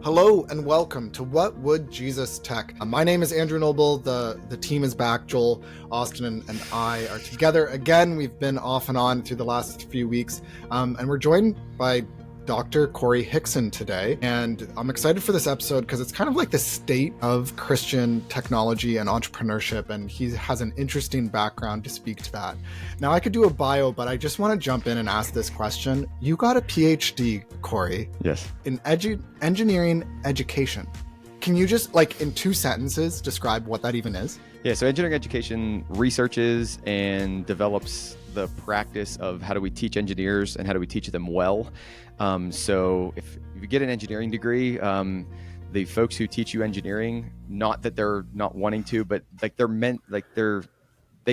Hello and welcome to What Would Jesus Tech? My name is Andrew Noble. The team is back. Joel, Austin, and I are together again. We've been off and on through the last few weeks, and we're joined by Dr. Cory Hixson today. And I'm excited for this episode because it's kind of like the state of Christian technology and entrepreneurship, and he has an interesting background to speak to that. Now, I could do a bio, but I just want to jump in and ask this question. You got a PhD, Cory. Yes. In engineering education. Can you just, in 2 sentences, describe what that even is? Yeah, so engineering education researches and develops the practice of how do we teach engineers and how do we teach them well. So if you get an engineering degree, the folks who teach you engineering, not that they're not wanting to, but they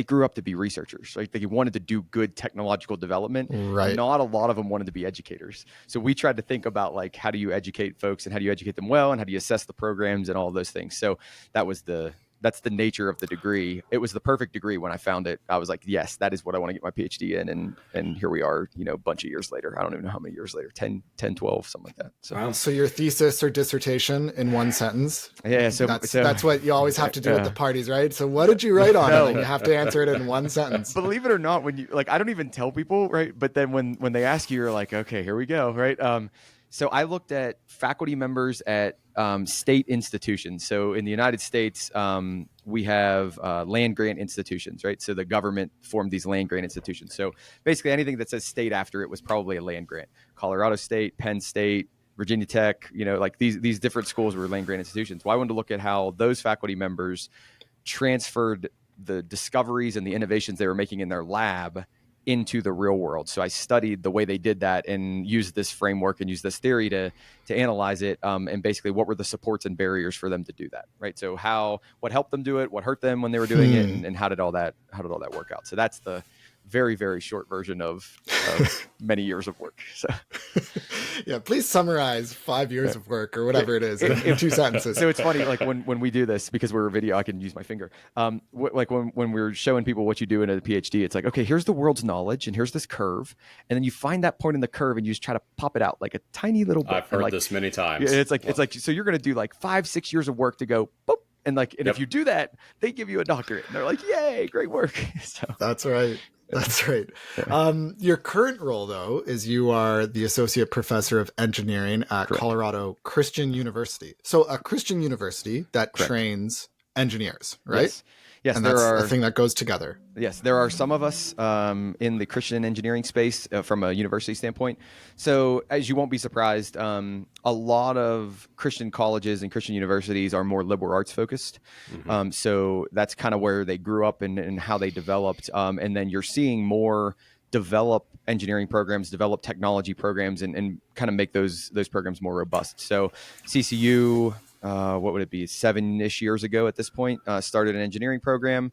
grew up to be researchers. Like they wanted to do good technological development. Right. Not a lot of them wanted to be educators. So we tried to think about how do you educate folks and how do you educate them well and how do you assess the programs and all of those things. So that's the nature of the degree. It was the perfect degree when I found it. I was like, yes, that is what I want to get my PhD in. And here we are, a bunch of years later. I don't even know how many years later, 10, 12, something like that. So, wow. So your thesis or dissertation in 1 sentence? Yeah. So that's what you always have to do at the parties, right? So what did you write on it? And you have to answer it in 1 sentence. Believe it or not, when you I don't even tell people, right? But then when they ask you, you're like, okay, here we go, right? So I looked at faculty members at state institutions. So in the United States, we have land grant institutions, right? So the government formed these land grant institutions. So basically anything that says state after it was probably a land grant. Colorado State, Penn State, Virginia Tech, these different schools were land grant institutions. Well, I wanted to look at how those faculty members transferred the discoveries and the innovations they were making in their lab into the real world. So I studied the way they did that and used this framework and used this theory to analyze it. And basically what were the supports and barriers for them to do that, right? So what helped them do it, what hurt them when they were doing it, and how did all that work out? So that's the very, very short version of many years of work. So yeah, please summarize 5 years of work or whatever it is in 2 sentences. So it's funny, when we do this, because we're a video, I can use my finger. When we're showing people what you do in a PhD, it's like, okay, here's the world's knowledge and here's this curve. And then you find that point in the curve and you just try to pop it out like a tiny little bit. I've heard this many times. It's like, so you're going to do 5-6 years of work to go, boop. And if you do that, they give you a doctorate and they're like, yay, great work. So That's right. That's right. Your current role, though, is you are the associate professor of engineering at Correct. Colorado Christian University. So a Christian university that Correct. trains engineers, right? Yes, and there that's are a thing that goes together. Yes, there are some of us in the Christian engineering space from a university standpoint. So as you won't be surprised, a lot of Christian colleges and Christian universities are more liberal arts focused. Mm-hmm. So that's kind of where they grew up and how they developed. And then you're seeing more develop engineering programs, develop technology programs, and kind of make those programs more robust. So CCU, what would it be, 7-ish years ago at this point, started an engineering program.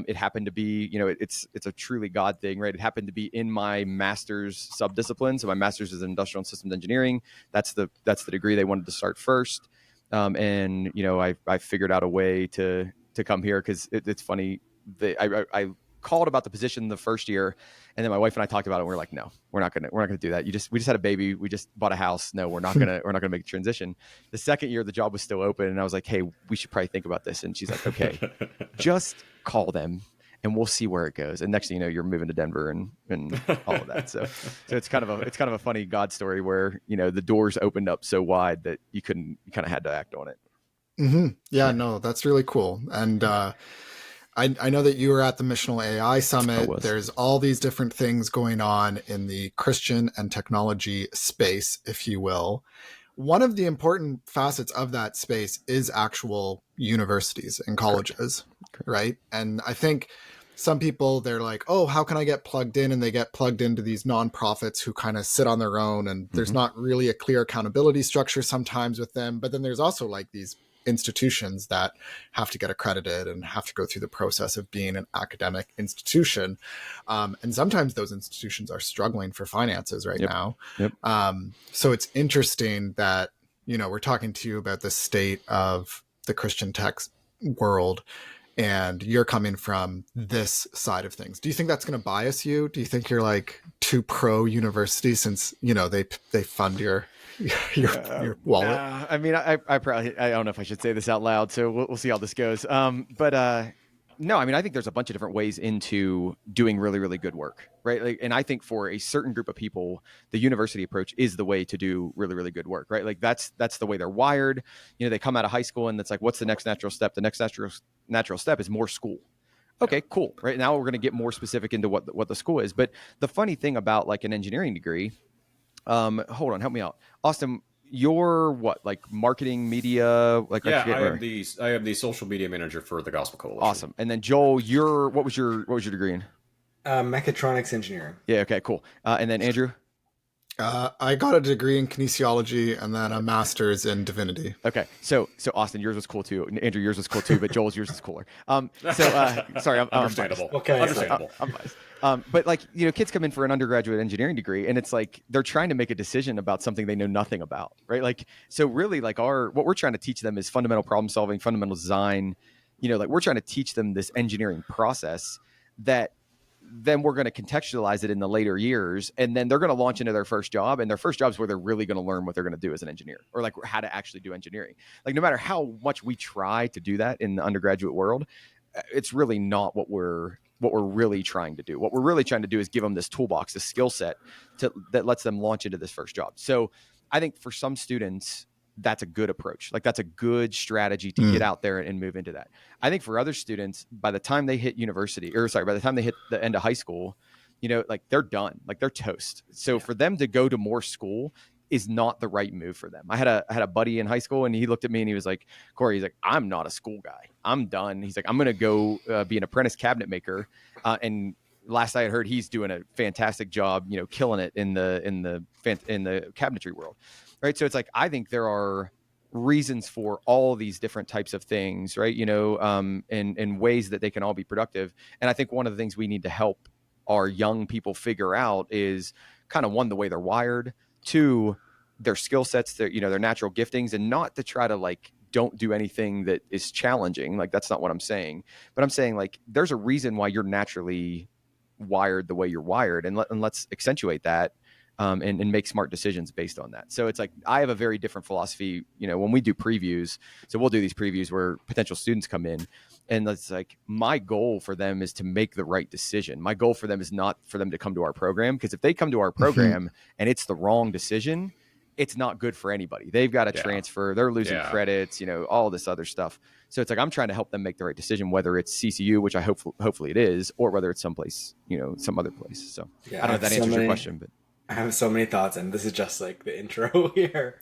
It happened to be, it's a truly God thing, right? It happened to be in my master's subdiscipline. So my master's is in industrial and systems engineering. That's the degree they wanted to start first. And I figured out a way to come here because it's funny. I called about the position the first year, and then my wife and I talked about it. And we were like, no, we're not gonna do that. We just had a baby. We just bought a house. No, we're not gonna make a transition. The second year, the job was still open, and I was like, hey, we should probably think about this. And she's like, okay, just call them, and we'll see where it goes. And next thing you know, you're moving to Denver and all of that. So it's kind of a funny God story where the doors opened up so wide that you kind of had to act on it. Mm-hmm. Yeah, no, that's really cool. And I know that you were at the Missional AI Summit. There's all these different things going on in the Christian and technology space, if you will. One of the important facets of that space is actual universities and colleges, Correct. Right? And I think some people, they're like, oh, how can I get plugged in? And they get plugged into these nonprofits who kind of sit on their own. And there's not really a clear accountability structure sometimes with them. But then there's also these institutions that have to get accredited and have to go through the process of being an academic institution. And sometimes those institutions are struggling for finances right now. Yep. So it's interesting that, we're talking to you about the state of the Christian tech world, and you're coming from this side of things. Do you think that's going to bias you? Do you think you're too pro university since, they fund your your wallet. I mean, I probably, I don't know if I should say this out loud, so we'll see how this goes. No, I mean, I think there's a bunch of different ways into doing really, really good work, right? Like, and I think for a certain group of people, the university approach is the way to do really, really good work, right? Like that's the way they're wired. You know, they come out of high school and it's like, what's the next natural step? The next natural step is more school. Okay, cool. Right now we're going to get more specific into what the school is. But the funny thing about like an engineering degree, hold on, help me out, Austin. You're what, like marketing, media, like Yeah, I am the social media manager for the Gospel Coalition. Awesome. And then Joel, what was your degree in? Mechatronics engineering. Yeah. Okay. Cool. And then Andrew. I got a degree in kinesiology and then a master's in divinity. Okay, so Austin, yours was cool too. Andrew, yours was cool too, but Joel's yours is cooler. Sorry, I'm understandable. Okay, understandable. I'm biased. But like, you know, kids come in for an undergraduate engineering degree, and it's like they're trying to make a decision about something they know nothing about, right? Like, so really, like what we're trying to teach them is fundamental problem solving, fundamental design. You know, like we're trying to teach them this engineering process that then we're going to contextualize it in the later years, and then they're going to launch into their first job, and their first job is where they're really going to learn what they're going to do as an engineer, or like how to actually do engineering. Like no matter how much we try to do that in the undergraduate world, it's really not what we're really trying to do. What we're really trying to do is give them this toolbox, this skill set that lets them launch into this first job. So I think for some students, that's a good approach. Like that's a good strategy to get out there and move into that. I think for other students, by the time they hit by the time they hit the end of high school, you know, like they're done, like they're toast. So for them to go to more school is not the right move for them. I had a buddy in high school, and he looked at me and he was like, Corey, he's like, I'm not a school guy. I'm done. He's like, I'm going to go be an apprentice cabinet maker. And last I had heard, he's doing a fantastic job, you know, killing it in the cabinetry world. Right. So it's like, I think there are reasons for all these different types of things, right? You know, in ways that they can all be productive. And I think one of the things we need to help our young people figure out is kind of one, the way they're wired, two, their skill sets, their natural giftings, and not to try to like, don't do anything that is challenging. Like, that's not what I'm saying, but I'm saying like, there's a reason why you're naturally wired the way you're wired, and let's accentuate that. And make smart decisions based on that. So it's like, I have a very different philosophy, you know, when we do previews. So we'll do these previews where potential students come in, and it's like, my goal for them is to make the right decision. My goal for them is not for them to come to our program, because if they come to our program and it's the wrong decision, it's not good for anybody. They've got to transfer, they're losing credits, you know, all this other stuff. So it's like, I'm trying to help them make the right decision, whether it's CCU, which I hopefully it is, or whether it's someplace, you know, some other place. So I don't know if that answers your question, but I have so many thoughts, and this is just like the intro here.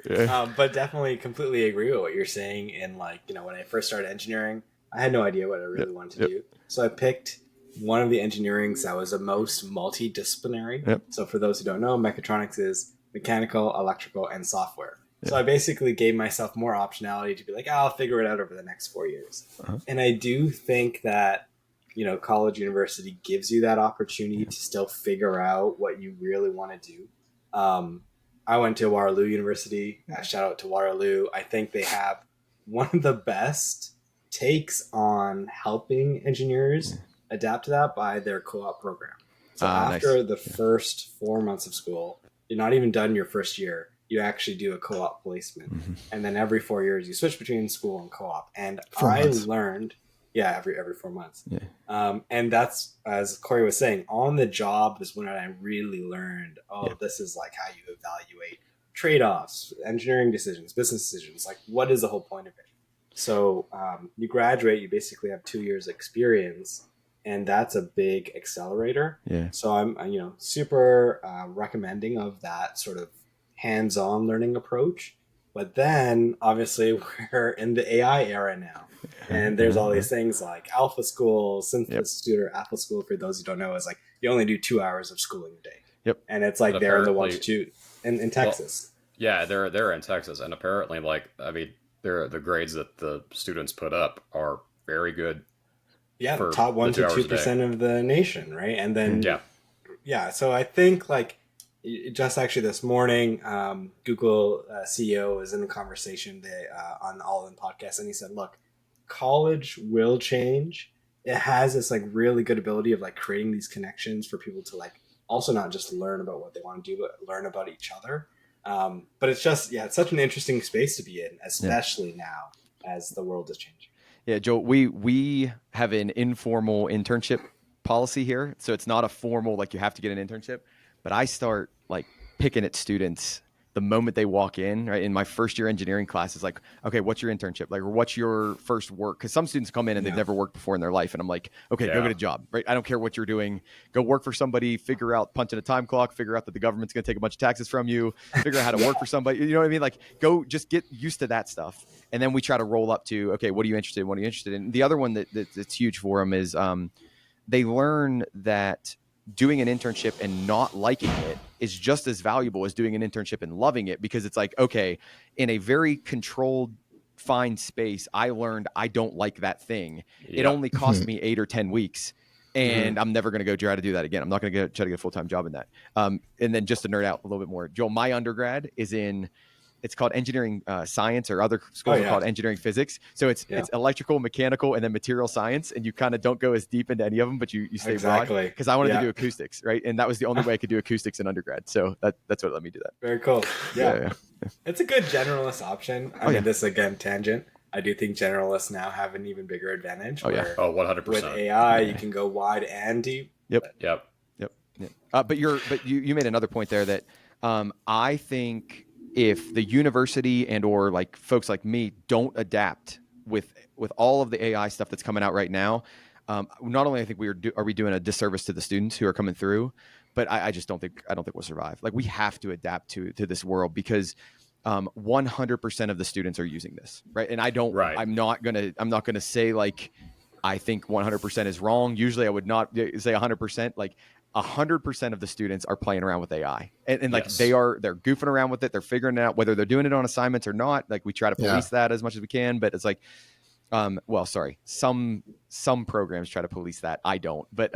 But definitely completely agree with what you're saying. And like, you know, when I first started engineering, I had no idea what I really wanted to do. So I picked one of the engineerings that was the most multidisciplinary. So for those who don't know, mechatronics is mechanical, electrical, and software. So I basically gave myself more optionality to be like, I'll figure it out over the next 4 years. And I do think that, you know, college, university gives you that opportunity to still figure out what you really want to do. I went to Waterloo University. Shout out to Waterloo. I think they have one of the best takes on helping engineers adapt to that by their co-op program. So after the first 4 months of school, you're not even done your first year. You actually do a co-op placement. And then every 4 years, you switch between school and co-op. And I learned... Yeah, every 4 months. And that's, as Corey was saying, on the job is when I really learned, this is like how you evaluate trade-offs, engineering decisions, business decisions. Like, what is the whole point of it? So you graduate, you basically have 2 years experience, and that's a big accelerator. So I'm super recommending of that sort of hands-on learning approach. But then, obviously, we're in the AI era now. And there's all these things like Alpha School, Synthesis Tutor, Alpha School, for those who don't know, is like you only do 2 hours of schooling a day. And it's like they're in the 1 to 2 in Texas. Well, they're in Texas. And apparently, like, I mean, the grades that the students put up are very good. Yeah, the top 1 to 2% of the nation, right? And then, so I think, like, just actually this morning, Google CEO was in a conversation on the All In podcast, and he said, look, college will change. It has this like really good ability of like creating these connections for people to like also not just learn about what they want to do, but learn about each other. But it's just, it's such an interesting space to be in, especially now as the world is changing. Yeah, Joel, we have an informal internship policy here. So it's not a formal, like you have to get an internship, but I start like picking at students the moment they walk in, right? In my first year engineering class is like, okay, what's your internship? Like, or what's your first work? Because some students come in and they've never worked before in their life. And I'm like, okay, go get a job, right? I don't care what you're doing. Go work for somebody, figure out punching a time clock, figure out that the government's going to take a bunch of taxes from you, figure out how to work for somebody. You know what I mean? Like, go just get used to that stuff. And then we try to roll up to, okay, what are you interested in? What are you interested in? The other one that's huge for them is they learn that doing an internship and not liking it is just as valuable as doing an internship and loving it, because it's like, okay, in a very controlled, fine space, I learned I don't like that thing. It only cost me 8 or 10 weeks. And I'm never going to go try to do that again. I'm not going to try to get a full-time job in that. And then just to nerd out a little bit more, Joel, my undergrad is in, it's called engineering science, or other schools are called engineering physics. So it's electrical, mechanical, and then material science. And you kind of don't go as deep into any of them, but you stay broad. Because I wanted to do acoustics, right? And that was the only way I could do acoustics in undergrad. So that's what let me do that. Very cool. Yeah. It's a good generalist option. I mean, this again, tangent. I do think generalists now have an even bigger advantage. 100%. With AI, you can go wide and deep. Yep. But you made another point there that I think if the university and or like folks like me don't adapt with all of the AI stuff that's coming out right now, not only I think are we doing a disservice to the students who are coming through, but I just don't think we'll survive. Like, we have to adapt to this world, because 100% of the students are using this, right? And I'm not gonna say like I think 100% is wrong. Usually I would not say 100%. Like, 100% of the students are playing around with AI, and like they're goofing around with it. They're figuring it out, whether they're doing it on assignments or not. Like, we try to police that as much as we can, but it's like, some programs try to police that. I don't, but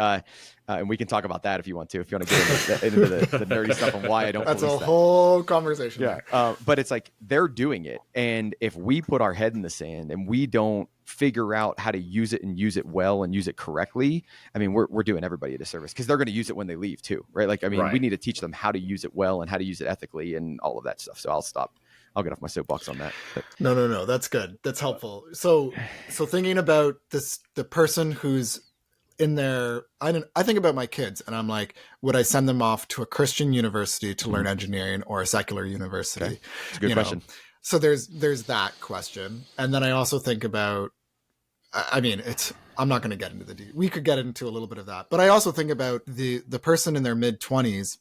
and we can talk about that if you want to get into the nerdy stuff on why I don't. That's a whole conversation. Yeah, but it's like they're doing it, and if we put our head in the sand and we don't figure out how to use it and use it well and use it correctly, I mean, we're doing everybody a disservice, because they're going to use it when they leave too, right? Like, I mean, we need to teach them how to use it well and how to use it ethically and all of that stuff. So I'll get off my soapbox on that. But. No. That's good. That's helpful. So thinking about the person who's in there, I think about my kids, and I'm like, would I send them off to a Christian university to learn engineering or a secular university? Okay. It's a good question. So there's that question. And then I also think about, I mean, I'm not going to get into we could get into a little bit of that, but I also think about the person in their mid-20s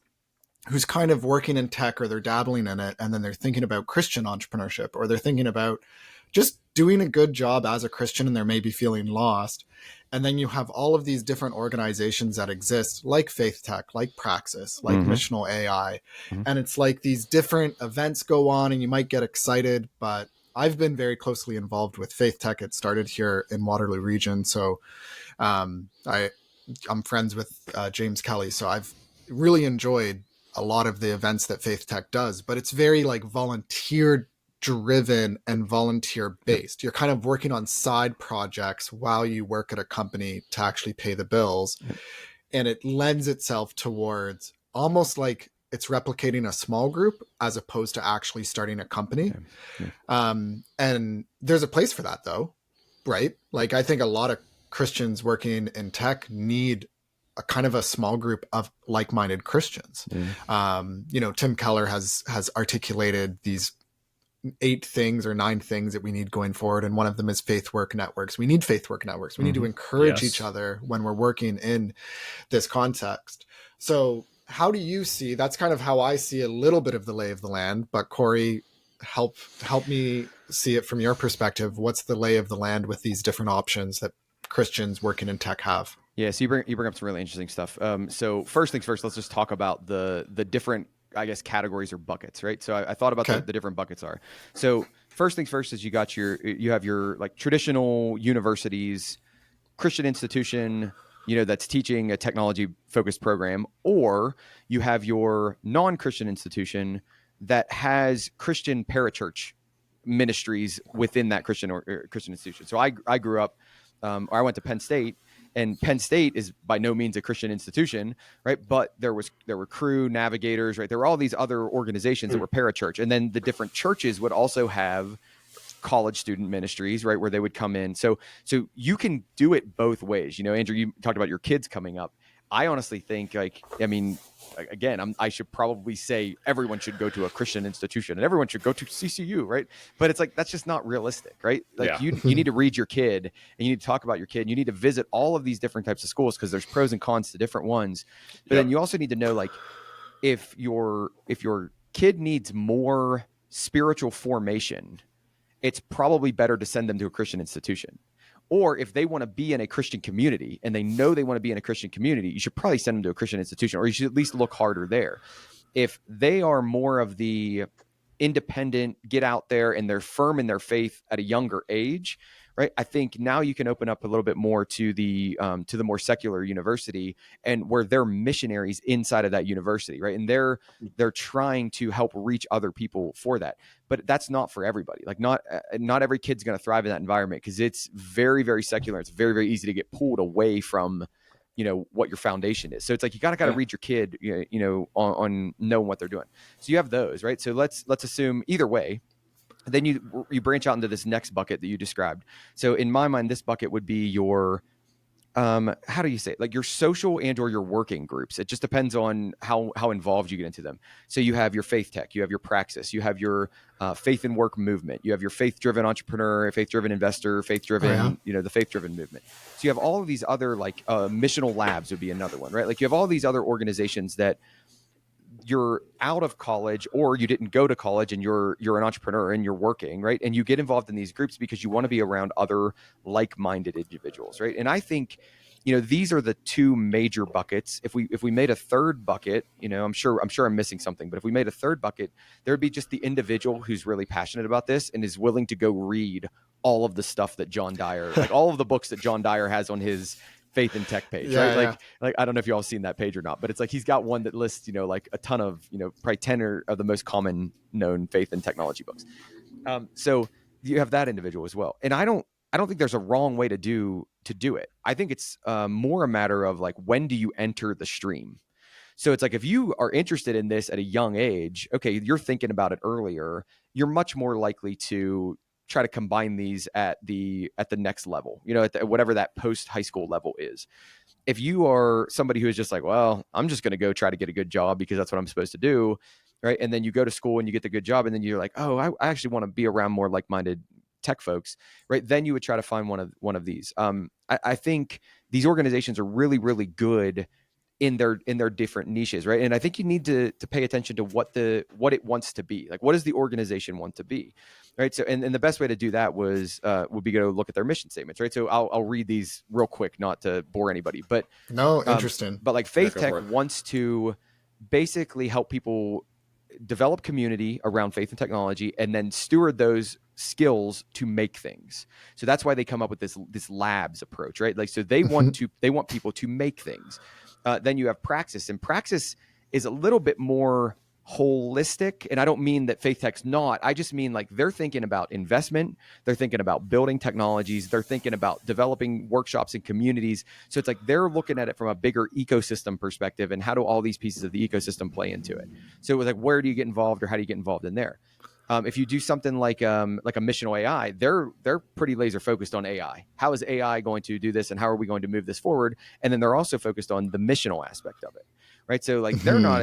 who's kind of working in tech, or they're dabbling in it, and then they're thinking about Christian entrepreneurship, or they're thinking about just doing a good job as a Christian, and they're maybe feeling lost. And then you have all of these different organizations that exist, like Faith Tech, like Praxis, like Missional AI. And it's like these different events go on, and you might get excited, but I've been very closely involved with Faith Tech. It started here in Waterloo region. So I'm friends with James Kelly. So I've really enjoyed a lot of the events that Faith Tech does, but it's very like volunteer driven and volunteer based. You're kind of working on side projects while you work at a company to actually pay the bills. And it lends itself towards almost like it's replicating a small group as opposed to actually starting a company. And there's a place for that though, right? Like, I think a lot of Christians working in tech need a kind of a small group of like-minded Christians. Tim Keller has articulated these 8 things or 9 things that we need going forward. And one of them is faith work networks. We need faith work networks. We need to encourage each other when we're working in this context. So how do you see, that's kind of how I see a little bit of the lay of the land, but Corey, help me see it from your perspective. What's the lay of the land with these different options that Christians working in tech have? Yeah, so you bring up some really interesting stuff. So first things first, let's just talk about the different, I guess, categories or buckets, right? So I thought about the different buckets are. So first things first is you have your like traditional universities, Christian institution, that's teaching a technology focused program, or you have your non-Christian institution that has Christian parachurch ministries within that Christian or Christian institution. So I grew up, or I went to Penn State, And Penn State is by no means a Christian institution, right? But there were Crew, Navigators, right? There were all these other organizations that were parachurch. And then the different churches would also have college student ministries, right, where they would come in. So you can do it both ways. Andrew, you talked about your kids coming up. I honestly think, again, I should probably say everyone should go to a Christian institution and everyone should go to CCU, right? But it's like, that's just not realistic, right? Like you need to read your kid, and you need to talk about your kid. And you need to visit all of these different types of schools because there's pros and cons to different ones. But then you also need to know, like, if your kid needs more spiritual formation, it's probably better to send them to a Christian institution. Or if they want to be in a Christian community and they know they want to be in a Christian community, you should probably send them to a Christian institution, or you should at least look harder there. If they are more of the independent, get out there, and they're firm in their faith at a younger age, right? I think now you can open up a little bit more to the more secular university, and where they're missionaries inside of that university, right? And they're trying to help reach other people for that. But that's not for everybody. Like not every kid's going to thrive in that environment because it's very, very secular. It's very, very easy to get pulled away from, what your foundation is. So it's like, you gotta read your kid, on knowing what they're doing. So you have those, right? So let's assume either way. Then you branch out into this next bucket that you described. So in my mind, this bucket would be your, how do you say it? Like your social and or your working groups. It just depends on how involved you get into them. So you have your faith tech, you have your praxis, you have your faith and work movement, you have your faith-driven entrepreneur, faith-driven investor, faith-driven, the faith-driven movement. So you have all of these other, like missional labs would be another one, right? Like you have all these other organizations that you're out of college, or you didn't go to college and you're an entrepreneur and you're working, right? And you get involved in these groups because you want to be around other like-minded individuals, right? And I think, these are the two major buckets. If we made a third bucket, I'm sure I'm missing something, but if we made a third bucket, there'd be just the individual who's really passionate about this and is willing to go read all of the stuff that John Dyer, like all of the books that John Dyer has on his faith and tech page, right? Like I don't know if you all seen that page or not, but it's like he's got one that lists, like a ton of, probably 10 of the most common known faith and technology books. So you have that individual as well. And I don't think there's a wrong way to do it. I think it's more a matter of like, when do you enter the stream? So it's like, if you are interested in this at a young age, okay, you're thinking about it earlier, you're much more likely to try to combine these at the next level, at whatever that post high school level is. If you are somebody who is just like, well, I'm just going to go try to get a good job because that's what I'm supposed to do, right? And then you go to school and you get the good job, and then you're like, oh, I actually want to be around more like-minded tech folks, right? Then you would try to find one of these. I think these organizations are really, really good in their different niches, right? And I think you need to pay attention to what it wants to be. Like, what does the organization want to be, right? So, and the best way to do that would be to look at their mission statements, right? So I'll read these real quick, not to bore anybody, but no, interesting. But like Faith Tech wants to basically help people develop community around faith and technology, and then steward those skills to make things. So that's why they come up with this labs approach, right? Like, so they want people to make things. Then you have Praxis, and Praxis is a little bit more holistic. And I don't mean that Faith Tech's not. I just mean like they're thinking about investment. They're thinking about building technologies. They're thinking about developing workshops and communities. So it's like they're looking at it from a bigger ecosystem perspective, and how do all these pieces of the ecosystem play into it? So it was like, where do you get involved, or how do you get involved in there? If you do something like a missional AI, they're pretty laser focused on AI. How is AI going to do this, and how are we going to move this forward? And then they're also focused on the missional aspect of it, right? So like they're not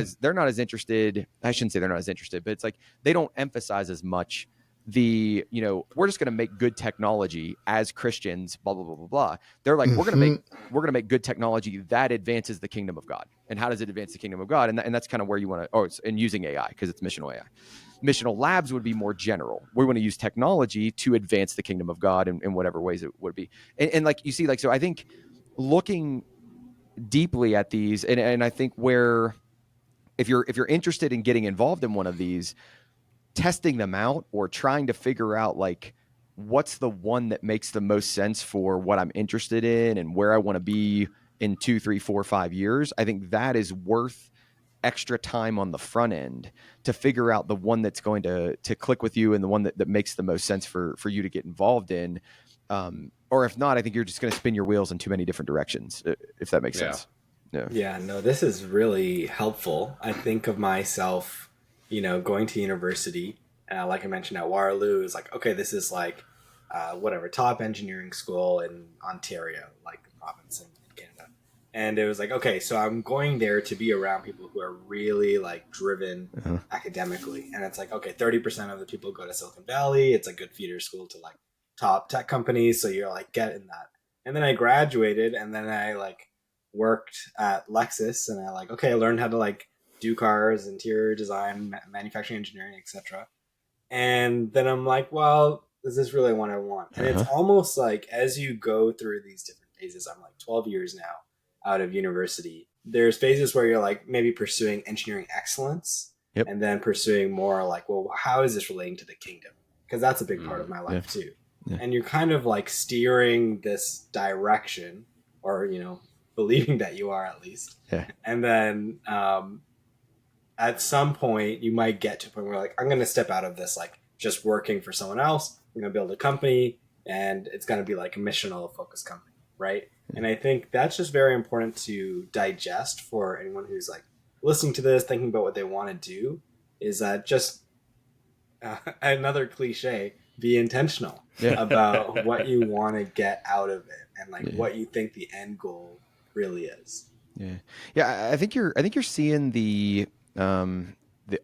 as interested. I shouldn't say they're not as interested, but it's like they don't emphasize as much we're just going to make good technology as Christians, blah blah blah blah blah. They're like, we're going to make good technology that advances the kingdom of God. And how does it advance the kingdom of God? And that's kind of where you want to. And using AI, because it's missional AI. Missional labs would be more general. We want to use technology to advance the kingdom of God in whatever ways it would be. And like you see, like, so I think looking deeply at these, and I think where if you're interested in getting involved in one of these, testing them out or trying to figure out like what's the one that makes the most sense for what I'm interested in and where I want to be in 2, 3, 4, 5 years, I think that is worth extra time on the front end to figure out the one that's going to click with you and the one that makes the most sense for you to get involved in. Or if not, I think you're just going to spin your wheels in too many different directions, if that makes sense. Yeah, no, this is really helpful. I think of myself, going to university, like I mentioned at Waterloo, is like, okay, this is like, whatever, top engineering school in Ontario, like the province in Canada. And it was like, okay, so I'm going there to be around people who are really like driven academically. And it's like, okay, 30% of the people go to Silicon Valley. It's a good feeder school to like top tech companies. So you're like getting that. And then I graduated, and then I like worked at Lexus, and I learned how to like do cars, interior design, manufacturing engineering, etc. And then I'm like, well, is this really what I want? And it's almost like as you go through these different phases, I'm like 12 years now out of university. There's phases where you're like maybe pursuing engineering excellence, and then pursuing more like, well, how is this relating to the kingdom? Because that's a big part of my life too. Yeah. And you're kind of like steering this direction, or, believing that you are at least. Yeah. And then at some point you might get to a point where like, I'm going to step out of this, like just working for someone else. I'm going to build a company, and it's going to be like a missional focused company. Right. Yeah. And I think that's just very important to digest for anyone who's like listening to this, thinking about what they want to do, is that just another cliche, be intentional about what you want to get out of it, and like what you think the end goal really is. Yeah. I think you're seeing the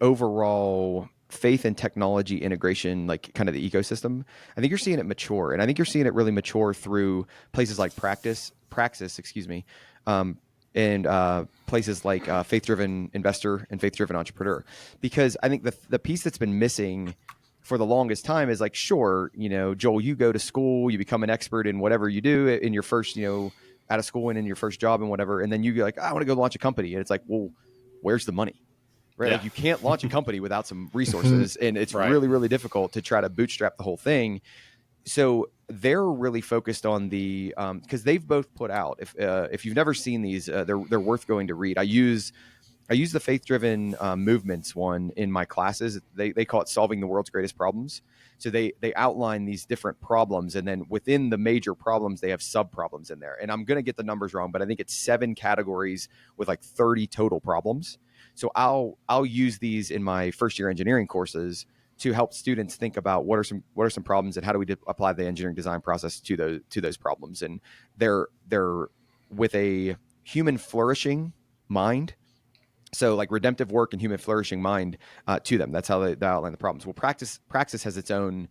overall faith and technology integration, like kind of the ecosystem. I think you're seeing it mature, and I think you're seeing it really mature through places like Praxis, and places like Faith-Driven Investor and Faith-Driven Entrepreneur. Because I think the piece that's been missing for the longest time is like, sure, Joel, you go to school, you become an expert in whatever you do in your first, out of school and in your first job and whatever. And then you go like, I want to go launch a company. And it's like, well, where's the money? Right? Yeah. Like you can't launch a company without some resources, and it's really, really difficult to try to bootstrap the whole thing. So they're really focused on the, because they've both put out, if you've never seen these, they're worth going to read. I use the Faith-Driven Movements one in my classes. They call it Solving the World's Greatest Problems. So they outline these different problems, and then within the major problems, they have sub-problems in there. And I'm going to get the numbers wrong, but I think it's 7 categories with like 30 total problems. So I'll use these in my first year engineering courses to help students think about what are some problems, and how do we apply the engineering design process to those problems. And they're with a human flourishing mind. So like redemptive work and human flourishing mind to them. That's how they outline the problems. Well, Praxis has its own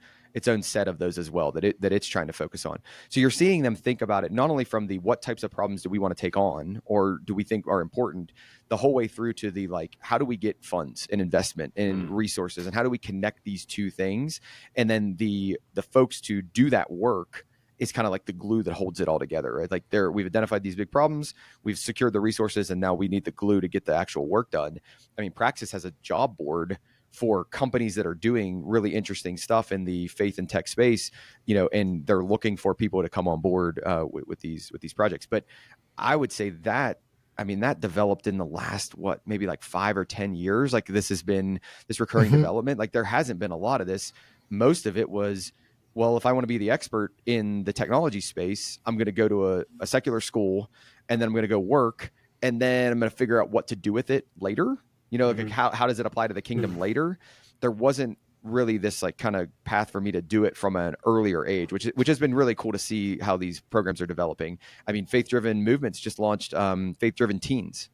set of those as well that it's trying to focus on. So you're seeing them think about it not only from the what types of problems do we want to take on or do we think are important, the whole way through to the like, how do we get funds and investment and resources, and how do we connect these two things? And then the folks to do that work is kind of like the glue that holds it all together, right? Like we've identified these big problems, we've secured the resources, and now we need the glue to get the actual work done. I mean, Praxis has a job board for companies that are doing really interesting stuff in the faith and tech space, and they're looking for people to come on board with these projects. But I would say that, that developed in the last, maybe like 5 or 10 years. Like this has been this recurring development. Like there hasn't been a lot of this. Most of it was, well, if I want to be the expert in the technology space, I'm going to go to a secular school, and then I'm going to go work, and then I'm going to figure out what to do with it later. Like how does it apply to the kingdom later? There wasn't really this like kind of path for me to do it from an earlier age, which has been really cool to see how these programs are developing. I mean, Faith-Driven Movements just launched Faith-Driven Teens,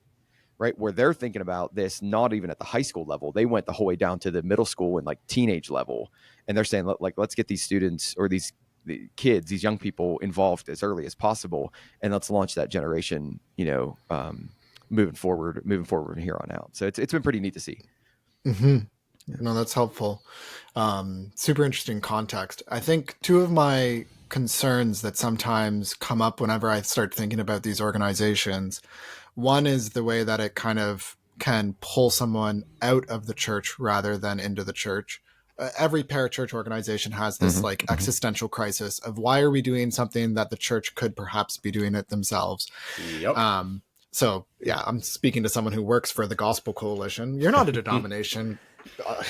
right? Where they're thinking about this, not even at the high school level. They went the whole way down to the middle school and like teenage level. And they're saying, like, let's get these students or the kids, these young people involved as early as possible. And let's launch that generation, moving forward from here on out. So it's been pretty neat to see. Mm-hmm. No, that's helpful. Super interesting context. I think 2 of my concerns that sometimes come up whenever I start thinking about these organizations, one is the way that it kind of can pull someone out of the church rather than into the church. Every parachurch organization has this existential crisis of why are we doing something that the church could perhaps be doing it themselves. Yep. So yeah, I'm speaking to someone who works for the Gospel Coalition. You're not a denomination.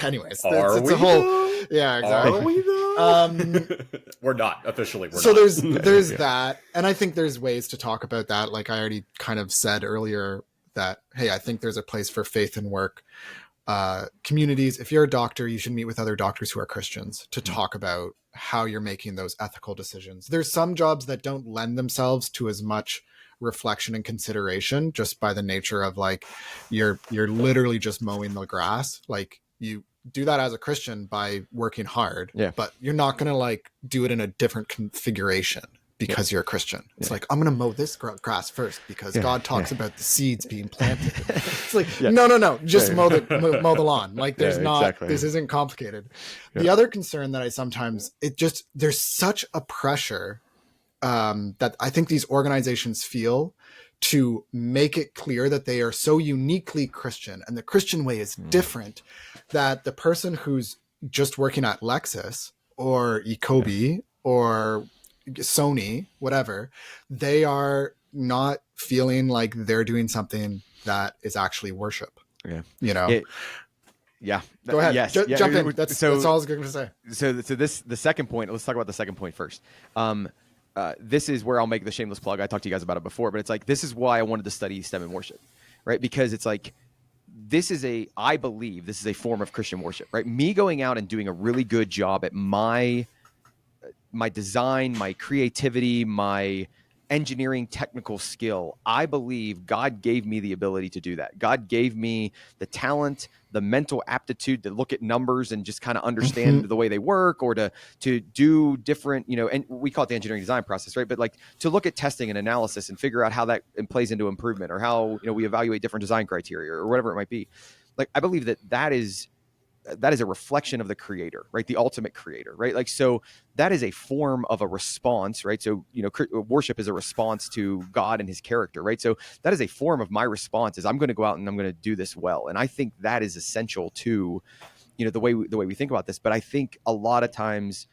Anyways, it's a whole. Though? Yeah, exactly. Are we though? We're not officially. We're so not. there's that, and I think there's ways to talk about that. Like I already kind of said earlier that, hey, I think there's a place for faith and work communities. If you're a doctor, you should meet with other doctors who are Christians to talk about how you're making those ethical decisions. There's some jobs that don't lend themselves to as much reflection and consideration just by the nature of like you're literally just mowing the grass. Like you do that as a Christian by working hard, but you're not going to like do it in a different configuration because you're a Christian. It's like, I'm going to mow this grass first because God talks about the seeds being planted. It's like, no, just mow the lawn. Like there's this isn't complicated. The other concern that I sometimes, there's such a pressure that I think these organizations feel to make it clear that they are so uniquely Christian and the Christian way is different, that the person who's just working at Lexus or Ecobi or Sony, whatever, they are not feeling like they're doing something that is actually worship. You know? Go ahead. Yes. Jump in. That's all I was going to say. So the second point, let's talk about the second point first. This is where I'll make the shameless plug. I talked to you guys about it before, but it's like, this is why I wanted to study STEM and worship, right? Because it's like, I believe this is a form of Christian worship, right? Me going out and doing a really good job at my design, my creativity, my engineering technical skill. I believe God gave me the ability to do that. God gave me the talent, the mental aptitude to look at numbers and just kind of understand the way they work, or to do different, and we call it the engineering design process, right? But like to look at testing and analysis and figure out how that plays into improvement, or how, we evaluate different design criteria or whatever it might be. Like, I believe that is a reflection of the creator, right? The ultimate creator, right? Like, so that is a form of a response, right? So, worship is a response to God and his character, right? So that is a form of my response, is I'm going to go out and I'm going to do this well. And I think that is essential to, the way we think about this. But I think a lot of times,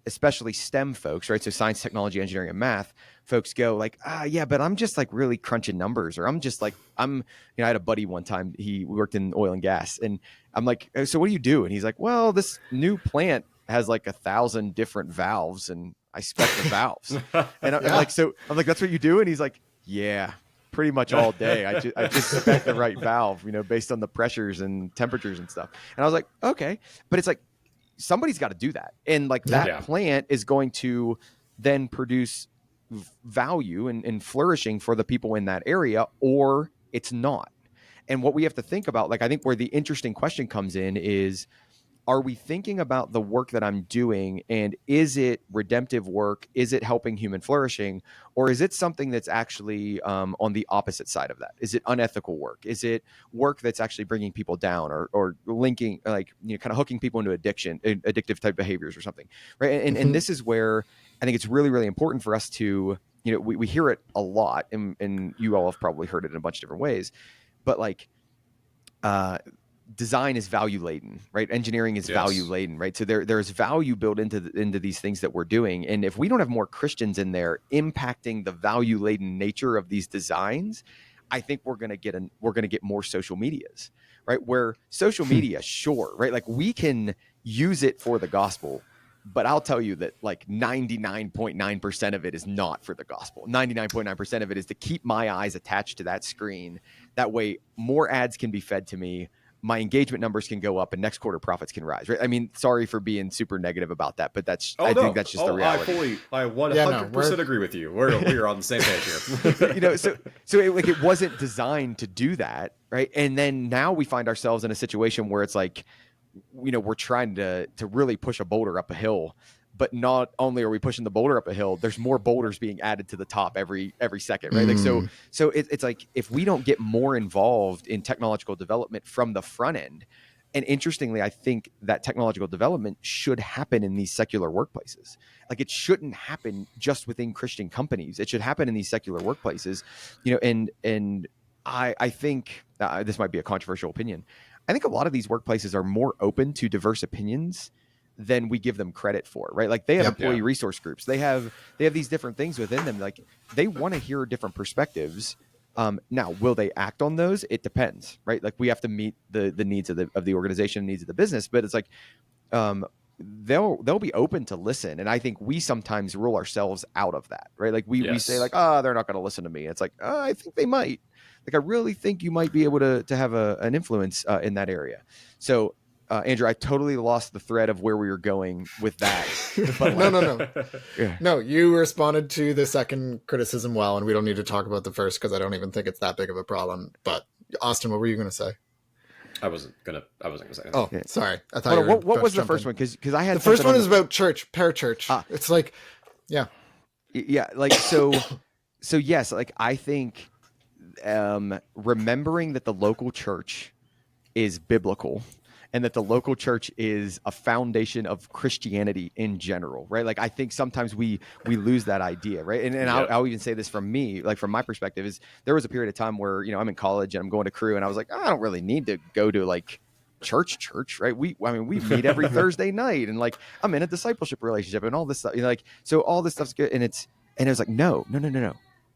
especially STEM folks, right? So science, technology, engineering, and math folks go like, but I'm just like really crunching numbers, or I'm just like, I had a buddy one time, he worked in oil and gas, and I'm like, so what do you do? And he's like, well, this new plant has like 1,000 different valves and I spec the valves. And I'm like, that's what you do? And he's like, yeah, pretty much all day. I just spec the right valve, based on the pressures and temperatures and stuff. And I was like, okay, but it's like, somebody's got to do that. And like that plant is going to then produce value and flourishing for the people in that area, or it's not. And what we have to think about, like, I think where the interesting question comes in is, are we thinking about the work that I'm doing, and is it redemptive work? Is it helping human flourishing? Or is it something that's actually on the opposite side of that? Is it unethical work? Is it work that's actually bringing people down, or linking, like, kind of hooking people into addictive type behaviors or something, right? And this is where I think it's really, really important for us to, we hear it a lot, and you all have probably heard it in a bunch of different ways, but like, design is value laden, right? Engineering is value laden, right? So there's value built into these things that we're doing. And if we don't have more Christians in there impacting the value laden nature of these designs, I think we're going to get more social medias, right? Where social media, sure, right? Like, we can use it for the gospel, but I'll tell you that like 99.9% of it is not for the gospel. 99.9% of it is to keep my eyes attached to that screen. That way more ads can be fed to me, my engagement numbers can go up, and next quarter profits can rise, right? I mean, sorry for being super negative about that, but I think that's just the reality. I 100% agree with you. We're on the same page here. So it wasn't designed to do that, right? And then now we find ourselves in a situation where it's like, we're trying to really push a boulder up a hill, but not only are we pushing the boulder up a hill, there's more boulders being added to the top every second, right? Like, so it's like, if we don't get more involved in technological development from the front end, and interestingly, I think that technological development should happen in these secular workplaces. Like, it shouldn't happen just within Christian companies. It should happen in these secular workplaces, and I think this might be a controversial opinion. I think a lot of these workplaces are more open to diverse opinions than we give them credit for, right? Like, they have employee resource groups. They have these different things within them. Like, they want to hear different perspectives, Now, will they act on those? It depends, right? Like we have to meet the needs of the organization, needs of the business, but it's like, they'll be open to listen. And I think we sometimes rule ourselves out of that, right? Like we say like, they're not going to listen to me. It's like, I think they might. Like, I really think you might be able to have an influence in that area. So, Andrew, I totally lost the thread of where we were going with that. But No. Yeah. No, you responded to the second criticism well, and we don't need to talk about the first because I don't even think it's that big of a problem. But Austin, what were you going to say? I wasn't gonna say anything. Oh, sorry. I thought what was the first one? Because I had the first one is about church, parachurch. It's like, yeah, like so yes, like I think remembering that the local church is biblical and that the local church is a foundation of Christianity in general, right? Like I think sometimes we lose that idea, right? And I'll even say this from me, like from my perspective, is there was a period of time where, you know, I'm in college and I'm going to crew and I was like, I don't really need to go to like church, right? We meet every Thursday night and like I'm in a discipleship relationship and all this stuff, you know, like, so all this stuff's good. And it was like, no.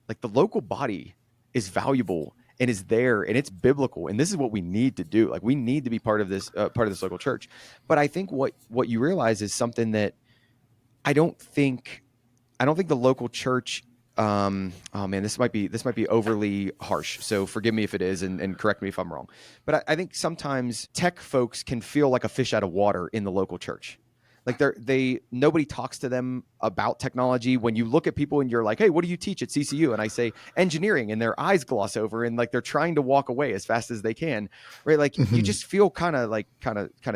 Like the local body is valuable and is there and it's biblical. And this is what we need to do. Like we need to be part of this local church. But I think what you realize is something that I don't think the local church, oh man, this might be overly harsh. So forgive me if it is and correct me if I'm wrong. But I think sometimes tech folks can feel like a fish out of water in the local church. Like nobody talks to them about technology. When you look at people and you're like, hey, what do you teach at CCU? And I say engineering, and their eyes gloss over and like they're trying to walk away as fast as they can, right? Like you just feel kind of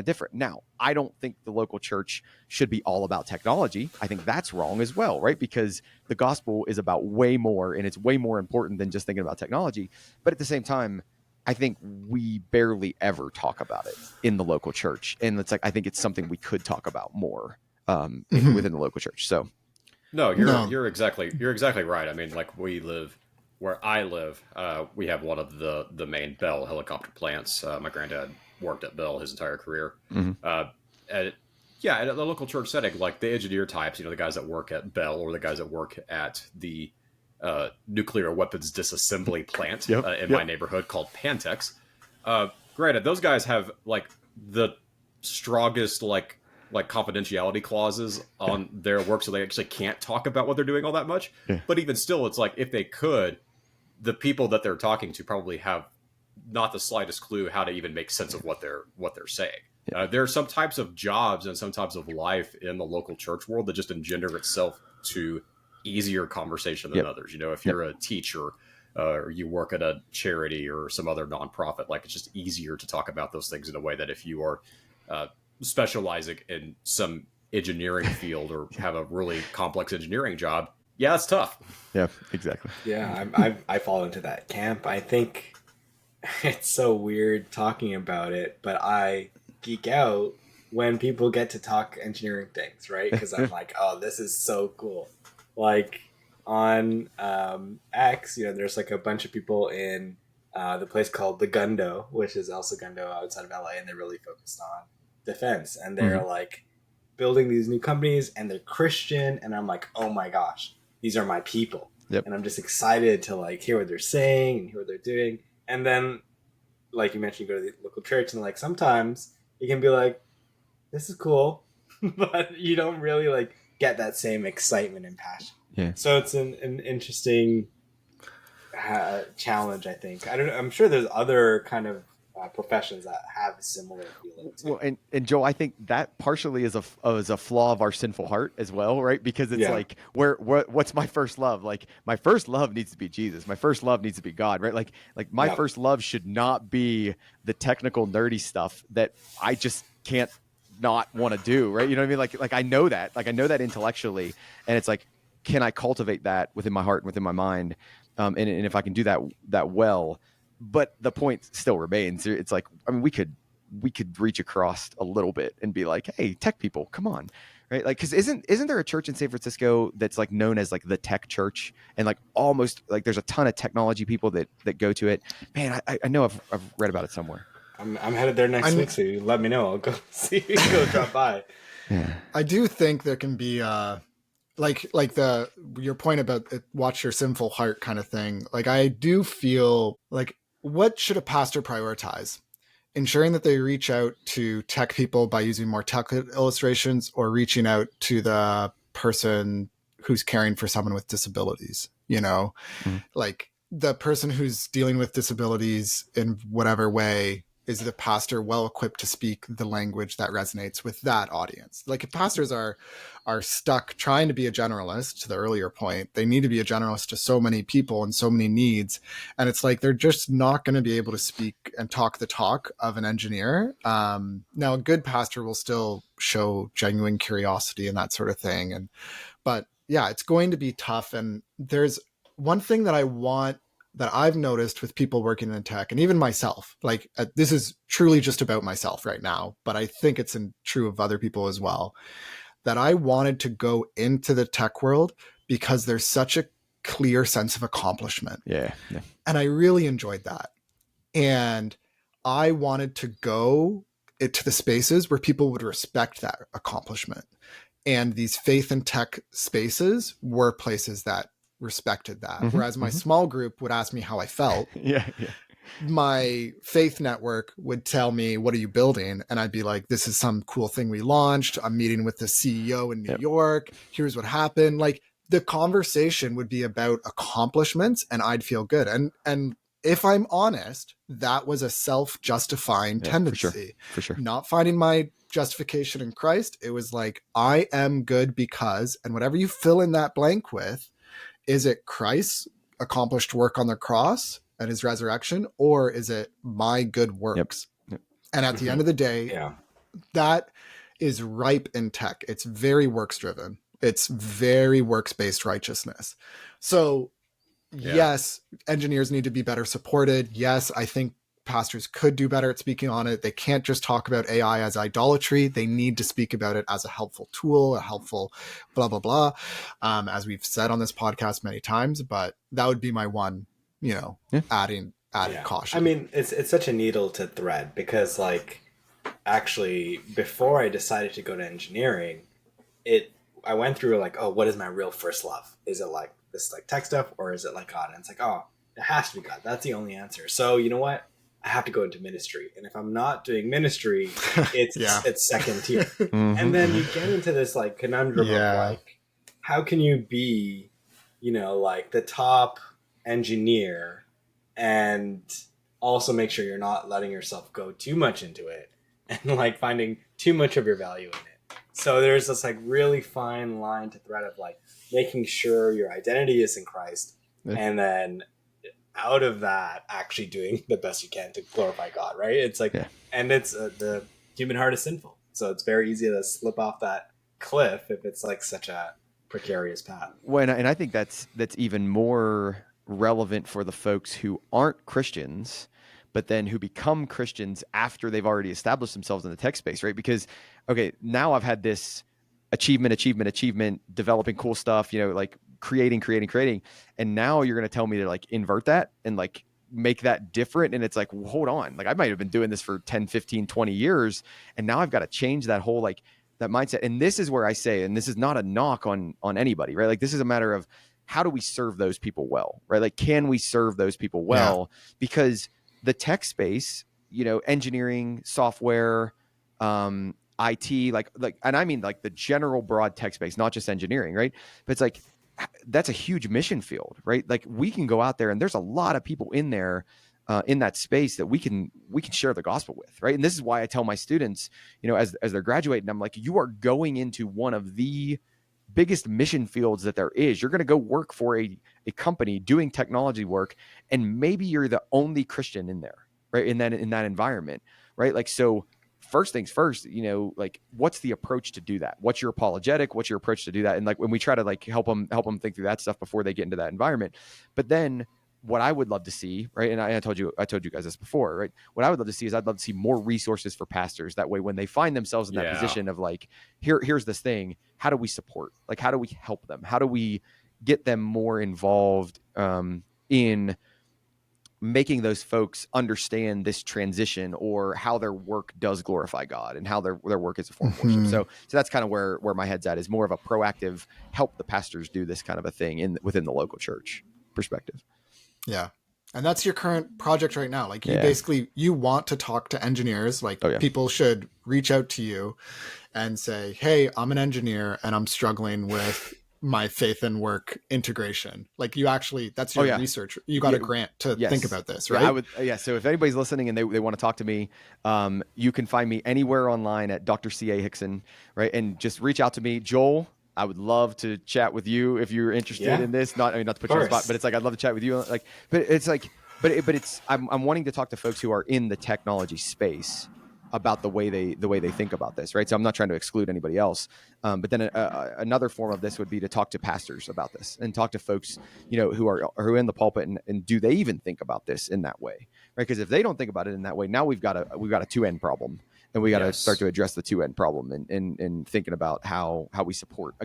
different. Now, I don't think the local church should be all about technology. I think that's wrong as well, right? Because the gospel is about way more and it's way more important than just thinking about technology. But at the same time, I think we barely ever talk about it in the local church. And it's like, I think it's something we could talk about more within the local church. So No, you're exactly right. I mean, like where I live, we have one of the main Bell helicopter plants. My granddad worked at Bell his entire career. At the local church setting, like the engineer types, you know, the guys that work at Bell or the guys that work at the nuclear weapons disassembly plant in my neighborhood called Pantex. Granted, those guys have like the strongest like confidentiality clauses on their work, so they actually can't talk about what they're doing all that much. But even still, it's like if they could, the people that they're talking to probably have not the slightest clue how to even make sense of what they're saying. There are some types of jobs and some types of life in the local church world that just engender itself to easier conversation than others. You know, if you're a teacher or you work at a charity or some other nonprofit, like it's just easier to talk about those things in a way that if you are specializing in some engineering field or have a really complex engineering job, it's tough. Yeah, exactly. Yeah, I fall into that camp. I think it's so weird talking about it, but I geek out when people get to talk engineering things, right? Because I'm like, oh, this is so cool. Like on X, you know, there's like a bunch of people in the place called the Gundo, which is El Segundo outside of LA, and they're really focused on defense. And they're like building these new companies, and they're Christian, and I'm like, oh my gosh, these are my people. And I'm just excited to like hear what they're saying and hear what they're doing. And then, like you mentioned, you go to the local church, and like sometimes you can be like, this is cool, but you don't really like get that same excitement and passion. So it's an interesting challenge, I think. I'm sure there's other kind of professions that have similar feelings. Well, and Joel, I think that partially is a flaw of our sinful heart as well, right? Because it's like, what's my first love? Like my first love needs to be Jesus. My first love needs to be God, right? Like my first love should not be the technical nerdy stuff that I just can't not want to do, right? You know what I mean? Like I know that intellectually, and it's like, can I cultivate that within my heart and within my mind? And if I can do that well, but the point still remains. It's like, I mean, we could reach across a little bit and be like, hey, tech people, come on. Right. Like, cause isn't there a church in San Francisco that's like known as like the tech church, and like almost like there's a ton of technology people that go to it. Man, I know I've read about it somewhere. I'm headed there next week, so you let me know. I'll go see. Go drop by. I do think there can be a like your point about watch your sinful heart kind of thing. Like, I do feel like, what should a pastor prioritize? Ensuring that they reach out to tech people by using more tech illustrations, or reaching out to the person who's caring for someone with disabilities, like the person who's dealing with disabilities in whatever way, is the pastor well equipped to speak the language that resonates with that audience? Like, if pastors are stuck trying to be a generalist, to the earlier point, they need to be a generalist to so many people and so many needs, and it's like they're just not going to be able to speak and talk the talk of an engineer. Now, a good pastor will still show genuine curiosity and that sort of thing, but yeah, it's going to be tough. And there's one thing that I've noticed with people working in tech, and even myself, like, this is truly just about myself right now, but I think it's true of other people as well, that I wanted to go into the tech world because there's such a clear sense of accomplishment. Yeah. And I really enjoyed that. And I wanted to go to the spaces where people would respect that accomplishment. And these faith and tech spaces were places that respected that. Mm-hmm, whereas my small group would ask me how I felt. Yeah. My faith network would tell me, what are you building? And I'd be like, this is some cool thing we launched. I'm meeting with the CEO in New York. Here's what happened. Like, the conversation would be about accomplishments, and I'd feel good. And if I'm honest, that was a self-justifying tendency. For sure. Not finding my justification in Christ. It was like, I am good because, and whatever you fill in that blank with, is it Christ's accomplished work on the cross and his resurrection, or is it my good works? Yep. And at the end of the day, that is ripe in tech. It's very works driven. It's very works-based righteousness. So yes, engineers need to be better supported. Yes, I think pastors could do better at speaking on it. They can't just talk about AI as idolatry. They need to speak about it as a helpful tool, a helpful blah, blah, blah, as we've said on this podcast many times. But that would be my one, adding caution. I mean, it's such a needle to thread, because, like, actually, before I decided to go to engineering, I went through, like, oh, what is my real first love? Is it like this, like, tech stuff, or is it like God? And it's like, oh, it has to be God. That's the only answer. So you know what? I have to go into ministry. And if I'm not doing ministry, it's second tier. Mm-hmm. And then you get into this, like, conundrum of, like, how can you be, like, the top engineer and also make sure you're not letting yourself go too much into it and, like, finding too much of your value in it. So there's this, like, really fine line to thread of, like, making sure your identity is in Christ, and then out of that, actually doing the best you can to glorify God, right? It's like, and it's the human heart is sinful, so it's very easy to slip off that cliff if it's, like, such a precarious path. Well, and I think that's even more relevant for the folks who aren't Christians, but then who become Christians after they've already established themselves in the tech space, right? Because, okay, now I've had this achievement, developing cool stuff, like creating. And now you're going to tell me to, like, invert that and, like, make that different. And it's like, well, hold on. Like, I might have been doing this for 10, 15, 20 years. And now I've got to change that whole, like, that mindset. And this is where I say, and this is not a knock on anybody, right? Like, this is a matter of, how do we serve those people well, right? Like, can we serve those people well? Because the tech space, engineering, software, IT, like, and I mean, like, the general broad tech space, not just engineering, right? But it's like, that's a huge mission field, right? Like, we can go out there and there's a lot of people in there, in that space that we can share the gospel with, right? And this is why I tell my students, as they're graduating, I'm like, you are going into one of the biggest mission fields that there is. You're going to go work for a company doing technology work, and maybe you're the only Christian in there, right? In that environment, right? Like, so first things first, like, what's the approach to do that? What's your apologetic? What's your approach to do that? And, like, when we try to, like, help them think through that stuff before they get into that environment. But then what I would love to see, right? And I told you guys this before, right? What I would love to see is, I'd love to see more resources for pastors. That way, when they find themselves in that position of, like, here's this thing, how do we support? Like, how do we help them? How do we get them more involved in making those folks understand this transition or how their work does glorify God and how their work is a form of worship. So that's kind of where my head's at, is more of a proactive help the pastors do this kind of a thing within the local church perspective. Yeah. And that's your current project right now. Like you want to talk to engineers. Like people should reach out to you and say, hey, I'm an engineer and I'm struggling with my faith and work integration. Like that's your research. You got a grant to think about this, right? So if anybody's listening and they want to talk to me, you can find me anywhere online at Dr. C.A. Hickson, right? And just reach out to me. Joel, I would love to chat with you if you're interested in this. Not to put you on the spot, but it's like, I'd love to chat with you. Like, but it's like, I'm wanting to talk to folks who are in the technology space about the way they think about this, right? So I'm not trying to exclude anybody else, but then another form of this would be to talk to pastors about this and talk to folks, who are in the pulpit, and do they even think about this in that way, right? Because if they don't think about it in that way, now we've got a two-end problem, and we got to start to address the two-end problem and thinking about how we support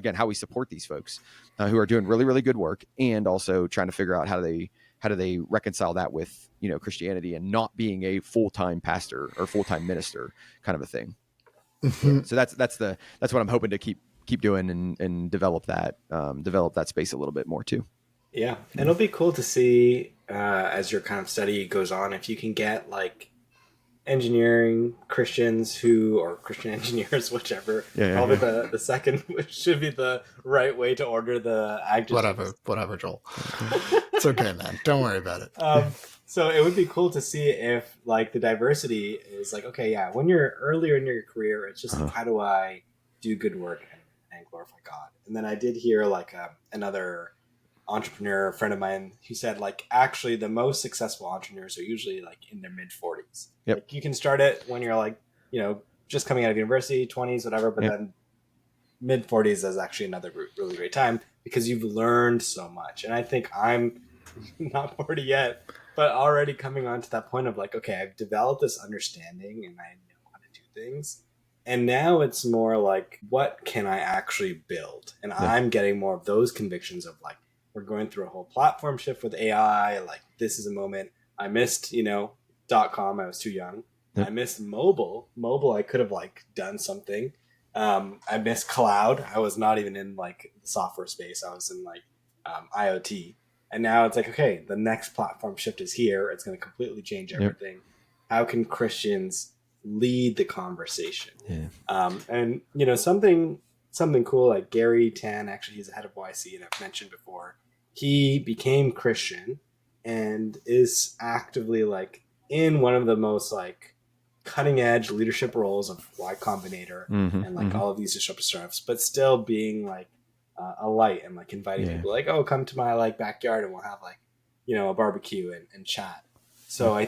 these folks who are doing really, really good work, and also trying to figure out how do they reconcile that with Christianity and not being a full-time pastor or full-time minister kind of a thing. So that's what I'm hoping to keep doing and develop that space a little bit more too. Yeah, and it'll be cool to see as your kind of study goes on, if you can get like engineering Christians or Christian engineers, whichever. Probably the second should be the right way to order the adjectives. Whatever, Joel. It's okay, man. Don't worry about it. So it would be cool to see if like the diversity is like, okay, yeah, when you're earlier in your career, it's just like, how do I do good work and glorify God? And then I did hear like another entrepreneur friend of mine who said like, actually the most successful entrepreneurs are usually like in their mid 40s. Yep. Like you can start it when you're like, just coming out of university, 20s, whatever, but then mid 40s is actually another really great time because you've learned so much. And I think I'm not 40 yet, but already coming on to that point of like, okay, I've developed this understanding and I know how to do things. And now it's more like, what can I actually build? And I'm getting more of those convictions of like, we're going through a whole platform shift with AI. Like this is a moment. I missed, .com. I was too young. I missed mobile. I could have like done something. I missed cloud. I was not even in like the software space. I was in like IoT. And now it's like, okay, the next platform shift is here. It's going to completely change everything. How can Christians lead the conversation? And something cool, like Gary Tan, actually he's the head of YC, and I've mentioned before, he became Christian and is actively like in one of the most like cutting edge leadership roles of Y Combinator and like all of these disruptive startups, but still being like a light and like inviting people like, oh, come to my like backyard and we'll have like, a barbecue and chat. So I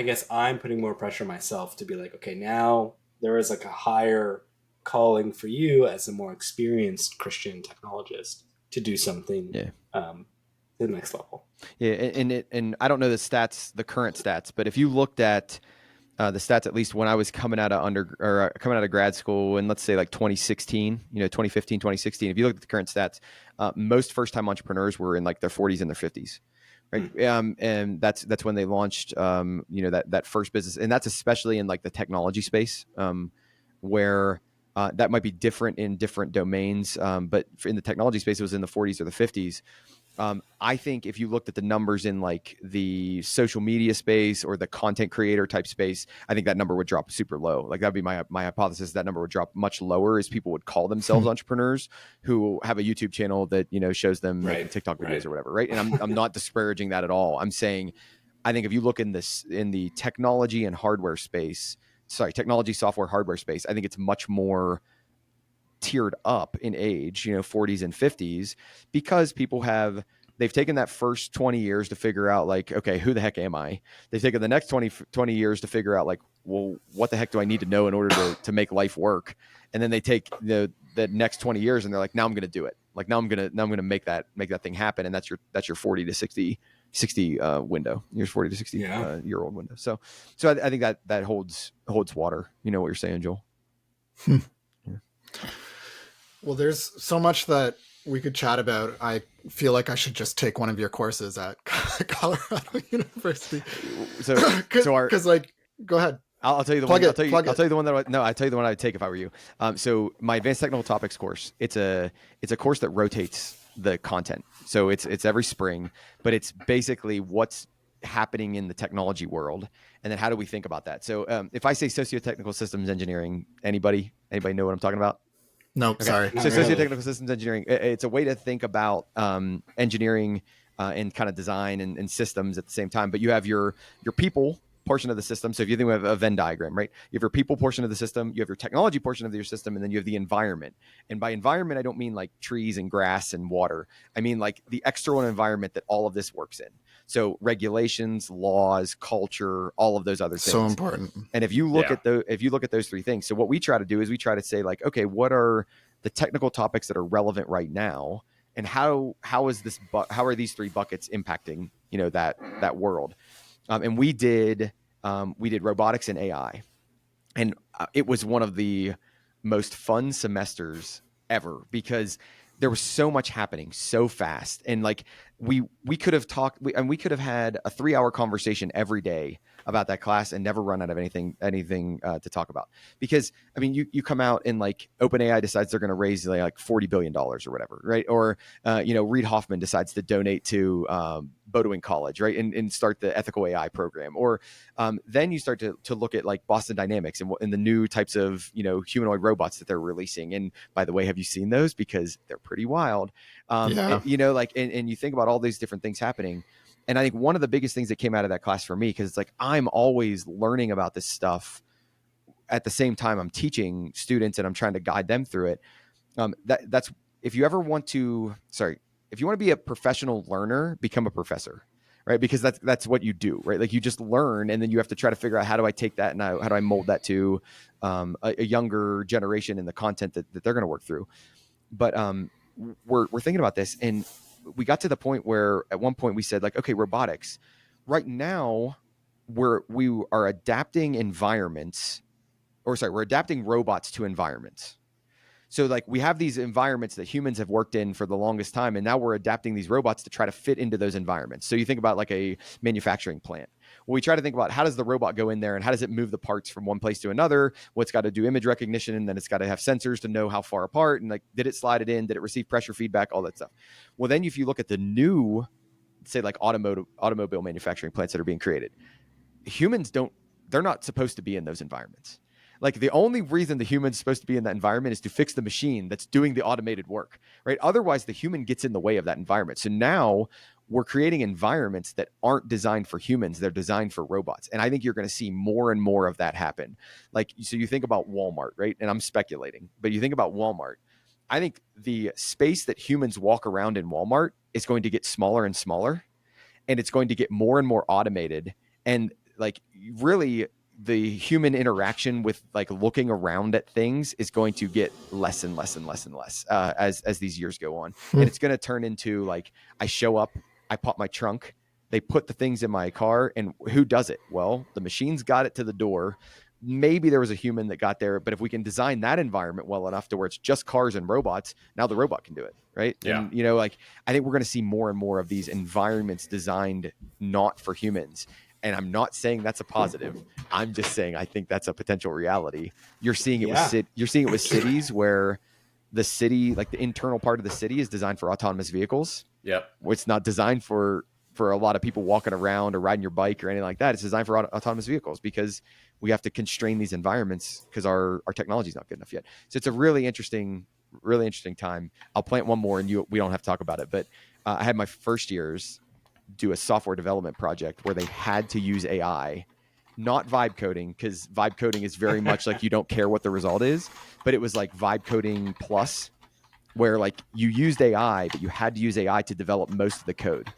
guess I'm putting more pressure on myself to be like, okay, now there is like a higher calling for you as a more experienced Christian technologist to do something to the next level. And I don't know the current stats, but if you looked at the stats, at least when I was coming out of grad school in, let's say like 2016, 2015, 2016, if you look at the current stats, most first-time entrepreneurs were in like their 40s and their 50s. Right. And that's when they launched, that first business. And that's especially in like the technology space, where that might be different in different domains. But in the technology space, it was in the 40s or the 50s. I think if you looked at the numbers in like the social media space or the content creator type space, I think that number would drop super low. Like that'd be my hypothesis. That number would drop much lower as people would call themselves entrepreneurs who have a YouTube channel that, shows them making TikTok videos or whatever. Right. And I'm not disparaging that at all. I'm saying, I think if you look in the technology and hardware space, technology, software, hardware space, I think it's much more tiered up in age, 40s and 50s, because they've taken that first 20 years to figure out like, okay, who the heck am I? They've taken the next 20 years to figure out like, well, what the heck do I need to know in order to make life work? And then they take the next 20 years and they're like, now I'm going to do it. Like now I'm going to make that thing happen. And that's your 40 to 60 window, your 40 to 60 year old window. So I think that holds water. You know what you're saying, Joel? Well, there's so much that we could chat about. I feel like I should just take one of your courses at Colorado University. So go ahead. I'll tell you the one. I'll tell you the one that I tell you the one I'd take if I were you. So my advanced technical topics course, it's a course that rotates the content. So it's every spring, but it's basically what's happening in the technology world, and then how do we think about that. So if I say socio-technical systems engineering, anybody know what I'm talking about? Nope, okay. Sorry. So socio-technical systems engineering, it's a way to think about engineering and kind of design and systems at the same time. But you have your people portion of the system. So if you think of a Venn diagram, right? You have your people portion of the system, you have your technology portion of your system, and then you have the environment. And by environment, I don't mean like trees and grass and water. I mean like the external environment that all of this works in. So regulations, laws, culture, all of those other things. So important. And if you look at those three things, so what we try to do is we try to say like, okay, what are the technical topics that are relevant right now, and how are these three buckets impacting that world? And we did robotics and AI, and it was one of the most fun semesters ever because there was so much happening so fast. And like we could have we could have had a 3-hour conversation every day about that class and never run out of anything to talk about. Because I mean, you come out and like OpenAI decides they're going to raise like $40 billion or whatever, right? Or Reid Hoffman decides to donate to Bowdoin College, right, and start the ethical AI program. Or then you start to look at like Boston Dynamics and the new types of humanoid robots that they're releasing. And by the way, have you seen those? Because they're pretty wild. And you think about all these different things happening. And I think one of the biggest things that came out of that class for me, because it's like I'm always learning about this stuff at the same time I'm teaching students and I'm trying to guide them through it. That's if you want to be a professional learner, become a professor, right? Because that's what you do, right? Like you just learn, and then you have to try to figure out how do I take that and how do I mold that to a younger generation and the content that they're going to work through. But we're thinking about this, and we got to the point where at one point we said like, okay, robotics right now we are adapting we're adapting robots to environments. So like we have these environments that humans have worked in for the longest time, and now we're adapting these robots to try to fit into those environments. So you think about like a manufacturing plant. Well, we try to think about how does the robot go in there and how does it move the parts from one place to another? What's got to do image recognition, and then it's got to have sensors to know how far apart, and like did it slide it in? Did it receive pressure feedback? All that stuff. Well, then if you look at the new, say like automobile manufacturing plants that are being created, they're not supposed to be in those environments. Like the only reason the human's supposed to be in that environment is to fix the machine that's doing the automated work, right? Otherwise, the human gets in the way of that environment. So now we're creating environments that aren't designed for humans. They're designed for robots. And I think you're going to see more and more of that happen. Like, so you think about Walmart, right? And I'm speculating, but you think about Walmart. I think the space that humans walk around in Walmart is going to get smaller and smaller, and it's going to get more and more automated. And like really, the human interaction with like looking around at things is going to get less and less and less and less as these years go on. And it's going to turn into like, I show up, I pop my trunk, they put the things in my car, and who does it? Well, the machine's got it to the door. Maybe there was a human that got there, but if we can design that environment well enough to where it's just cars and robots, now the robot can do it, right? Yeah. And, like I think we're going to see more and more of these environments designed not for humans. And I'm not saying that's a positive. I'm just saying I think that's a potential reality. You're seeing it with cities where the city, like the internal part of the city, is designed for autonomous vehicles. Yep. It's not designed for a lot of people walking around or riding your bike or anything like that. It's designed for autonomous vehicles because we have to constrain these environments because our technology is not good enough yet. So it's a really interesting time. I'll plant one more, and we don't have to talk about it. But I had my first years do a software development project where they had to use AI, not vibe coding, because vibe coding is very much like you don't care what the result is, but it was like vibe coding plus, where like you used AI, but you had to use AI to develop most of the code,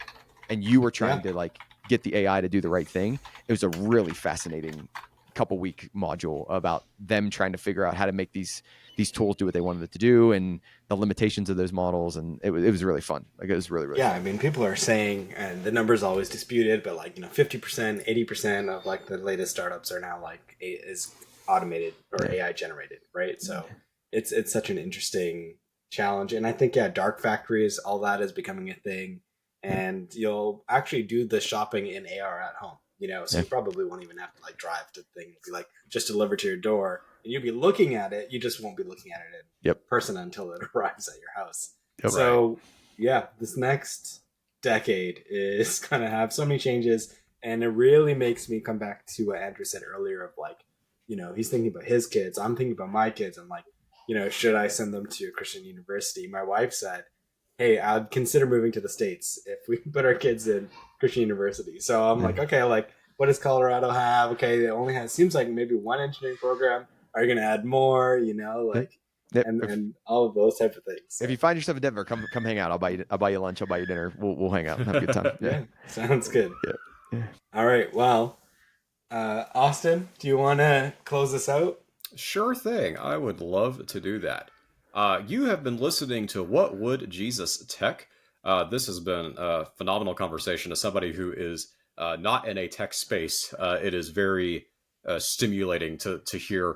and you were trying to like get the AI to do the right thing. It was a really fascinating couple week module about them trying to figure out how to make these tools do what they wanted it to do and the limitations of those models. And it was really fun. Like it was really, really fun. I mean, people are saying, and the number's always disputed, but like, 50%, 80% of like the latest startups are now like is automated or AI generated. Right. So it's such an interesting challenge. And I think, yeah, dark factories, all that is becoming a thing. And you'll actually do the shopping in AR at home, so you probably won't even have to like drive to things, like just delivered to your door, and you'll be looking at it. You just won't be looking at it in person until it arrives at your house. So yeah, this next decade is going to have so many changes. And it really makes me come back to what Andrew said earlier of like, he's thinking about his kids. I'm thinking about my kids. And like, should I send them to a Christian university? My wife said, hey, I'd consider moving to the States if we put our kids in Christian university. So I'm like, okay, like, what does Colorado have? Okay, they only have, seems like maybe one engineering program. Are you going to add more? And all of those types of things. So. If you find yourself in Denver, come hang out. I'll buy you lunch. I'll buy you dinner. We'll hang out and have a good time. Yeah, sounds good. Yeah. All right. Well, Austin, do you want to close this out? Sure thing. I would love to do that. You have been listening to What Would Jesus Tech? This has been a phenomenal conversation as somebody who is not in a tech space. It is very stimulating to hear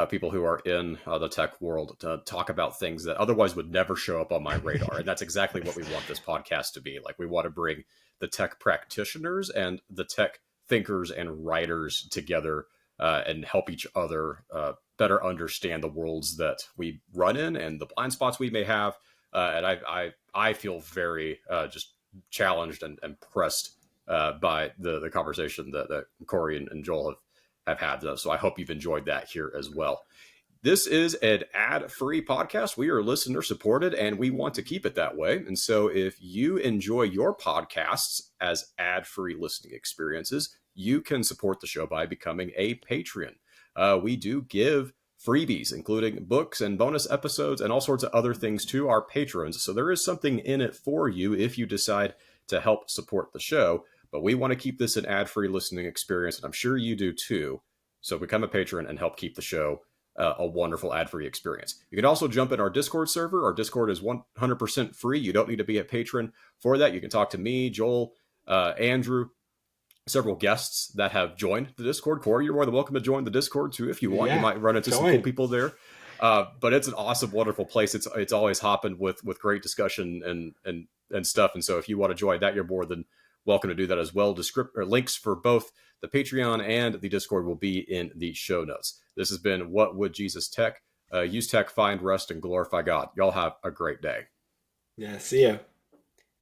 people who are in the tech world to talk about things that otherwise would never show up on my radar. And that's exactly what we want this podcast to be. Like, we want to bring the tech practitioners and the tech thinkers and writers together and help each other better understand the worlds that we run in and the blind spots we may have. And I feel very just challenged and impressed by the conversation that Corey and Joel have had. So I hope you've enjoyed that here as well. This is an ad-free podcast. We are listener supported and we want to keep it that way. And so if you enjoy your podcasts as ad-free listening experiences, you can support the show by becoming a Patreon. We do give freebies, including books and bonus episodes and all sorts of other things to our patrons. So there is something in it for you if you decide to help support the show. But we want to keep this an ad-free listening experience, and I'm sure you do too. So become a patron and help keep the show a wonderful ad-free experience. You can also jump in our Discord server. Our Discord is 100% free. You don't need to be a patron for that. You can talk to me, Joel, Andrew, several guests that have joined the Discord. Corey, you're more than welcome to join the Discord too if you want. You might run into some cool people there. But it's an awesome, wonderful place. It's always hopping with great discussion and stuff. And so if you want to join that, you're more than welcome to do that as well. Links for both the Patreon and the Discord will be in the show notes. This has been What Would Jesus Tech? Use tech, find rest, and glorify God. Y'all have a great day. Yeah, see ya.